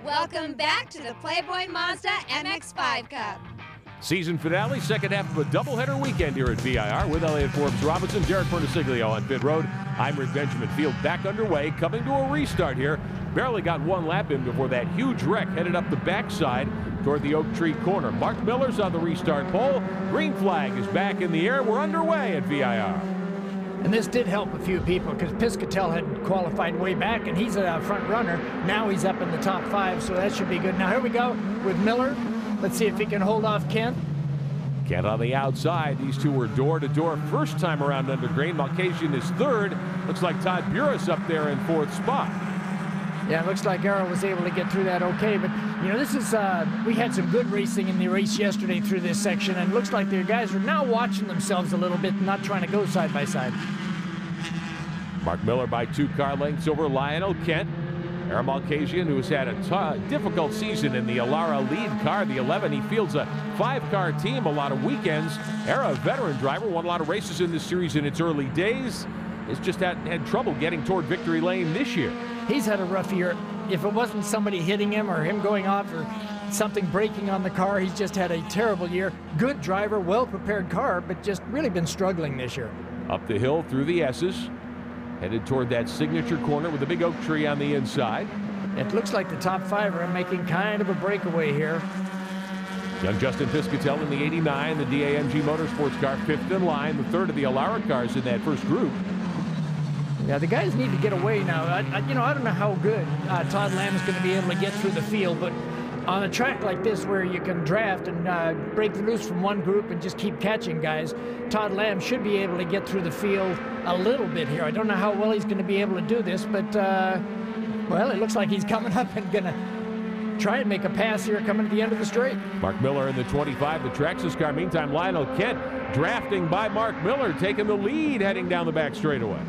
Welcome back to the Playboy Mazda MX-5 Cup. Season finale, second half of a doubleheader weekend here at VIR with Elliott Forbes Robinson, Derek Bernasiglio on pit road. I'm Rick Benjamin. Field back underway, coming to a restart here. Barely got one lap in before that huge wreck headed up the backside toward the Oak Tree corner. Mark Miller's on the restart pole. Green flag is back in the air. We're underway at VIR. And this did help a few people because Piscatell had qualified way back, and he's a front runner. Now he's up in the top 5, so that should be good. Now here we go with Miller. Let's see if he can hold off Kent. Kent on the outside. These two were door-to-door first time around under green. Malkasian is third. Looks like Todd Burris up there in 4th spot. Yeah, it looks like Arrow was able to get through that okay. But, you know, this is, we had some good racing in the race yesterday through this section, and it looks like the guys are now watching themselves a little bit and not trying to go side by side. Mark Miller by 2 car lengths over Lionel Kent. Aaron Malkasian, who's had a difficult season in the Alara lead car, the 11. He fields a 5-car team a lot of weekends. Era, a veteran driver, won a lot of races in this series in its early days. Has just had trouble getting toward victory lane this year. He's had a rough year. If it wasn't somebody hitting him or him going off or something breaking on the car, he's just had a terrible year. Good driver, well-prepared car, but just really been struggling this year. Up the hill through the S's. Headed toward that signature corner with the big oak tree on the inside. It looks like the top 5 are making kind of a breakaway here. Young Justin Piscatell in the 89, the DAMG Motorsports car, 5th in line, the 3rd of the Alara cars in that first group. Yeah, the guys need to get away now. I don't know how good Todd Lamb is going to be able to get through the field, but on a track like this where you can draft and break loose from one group and just keep catching guys, Todd Lamb should be able to get through the field a little bit here. I don't know how well he's going to be able to do this, but, well, it looks like he's coming up and going to try and make a pass here coming to the end of the straight. Mark Miller in the 25, the Traxxas car. Meantime, Lionel Kent drafting by Mark Miller, taking the lead heading down the back straightaway.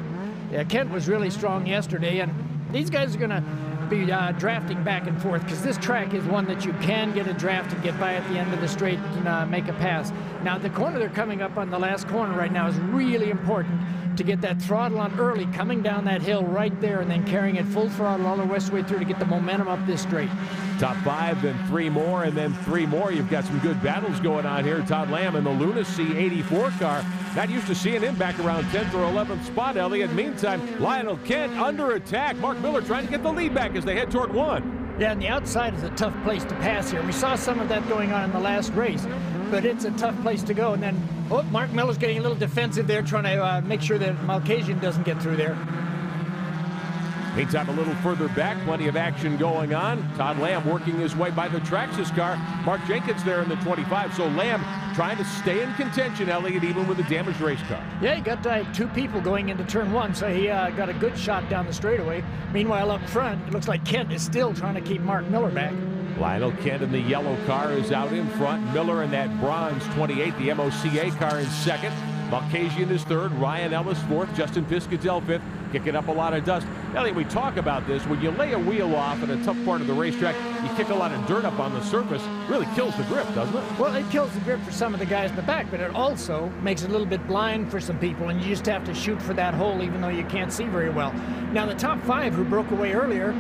Yeah, Kent was really strong yesterday, and these guys are going to be drafting back and forth because this track is one that you can get a draft and get by at the end of the straight and make a pass. Now, the corner they're coming up on, the last corner right now, is really important to get that throttle on early, coming down that hill right there and then carrying it full throttle all the rest way through to get the momentum up this straight. Top 5, then 3 more, and then 3 more. You've got some good battles going on here. Todd Lamb in the Lunacy 84 car. Not used to seeing him back around 10th or 11th spot, Elliott. Meantime, Lionel Kent under attack. Mark Miller trying to get the lead back as they head toward 1. Yeah, and the outside is a tough place to pass here. We saw some of that going on in the last race, but it's a tough place to go. And then, oh, Mark Miller's getting a little defensive there, trying to make sure that Malkasian doesn't get through there. Meantime, a little further back, plenty of action going on. Todd Lamb working his way by the Traxxas car. Mark Jenkins there in the 25. So Lamb trying to stay in contention, Elliott, even with a damaged race car. Yeah, he got 2 people going into turn 1, so he got a good shot down the straightaway. Meanwhile, up front, it looks like Kent is still trying to keep Mark Miller back. Lionel Kent in the yellow car is out in front. Miller in that bronze 28, the MOCA car in 2nd. Malkasian is 3rd. Ryan Ellis 4th. Justin Piscatell 5th. Kicking up a lot of dust. Elliott, we talk about this. When you lay a wheel off in a tough part of the racetrack, you kick a lot of dirt up on the surface. Really kills the grip, doesn't it? Well, it kills the grip for some of the guys in the back, but it also makes it a little bit blind for some people, and you just have to shoot for that hole even though you can't see very well. Now, the top 5 who broke away earlier,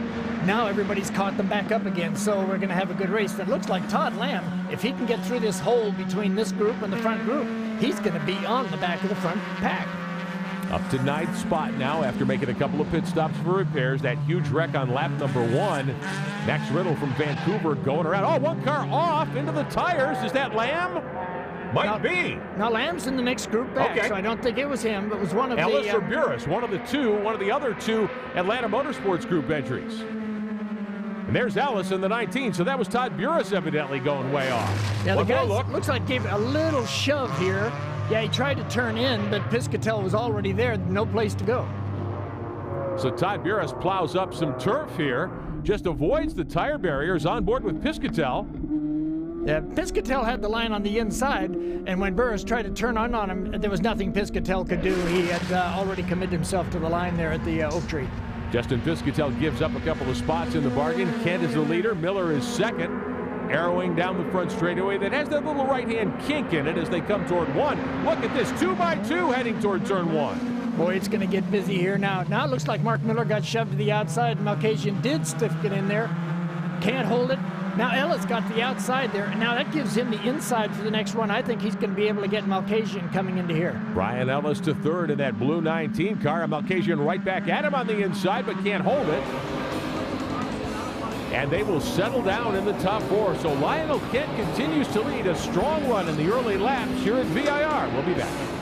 now everybody's caught them back up again, so we're going to have a good race. It looks like Todd Lamb, if he can get through this hole between this group and the front group, he's going to be on the back of the front pack. Up to 9th spot now after making a couple of pit stops for repairs. That huge wreck on lap number 1. Max Riddle from Vancouver going around. Oh, 1 car off into the tires. Is that Lamb? Might be. Now, Lamb's in the next group back, okay. So I don't think it was him, but it was one of Ellis the... or Burris, one of the other 2 Atlanta Motorsports Group entries. And there's Ellis in the 19, so that was Todd Burris evidently going way off. Yeah, the guy looks like gave a little shove here. Yeah, he tried to turn in, but Piscatell was already there, no place to go. So Todd Burris plows up some turf here, just avoids the tire barriers, on board with Piscatell. Yeah, Piscatell had the line on the inside, and when Burris tried to turn on him, there was nothing Piscatell could do. He had already committed himself to the line there at the oak tree. Justin Piscatell gives up a couple of spots in the bargain. Kent is the leader, Miller is 2nd. Arrowing down the front straightaway that has that little right-hand kink in it as they come toward 1. Look at this, 2x2 heading toward turn 1. Boy, it's going to get busy here now. Now it looks like Mark Miller got shoved to the outside. Malkasian did stiff it in there. can't hold it. Now Ellis got the outside there. Now that gives him the inside for the next one. I think he's going to be able to get Malkasian coming into here. Brian Ellis to third in that blue 19 car. And Malkasian right back at him on the inside, but can't hold it. And they will settle down in the top 4. So Lionel Kent continues to lead a strong run in the early laps here at VIR. We'll be back.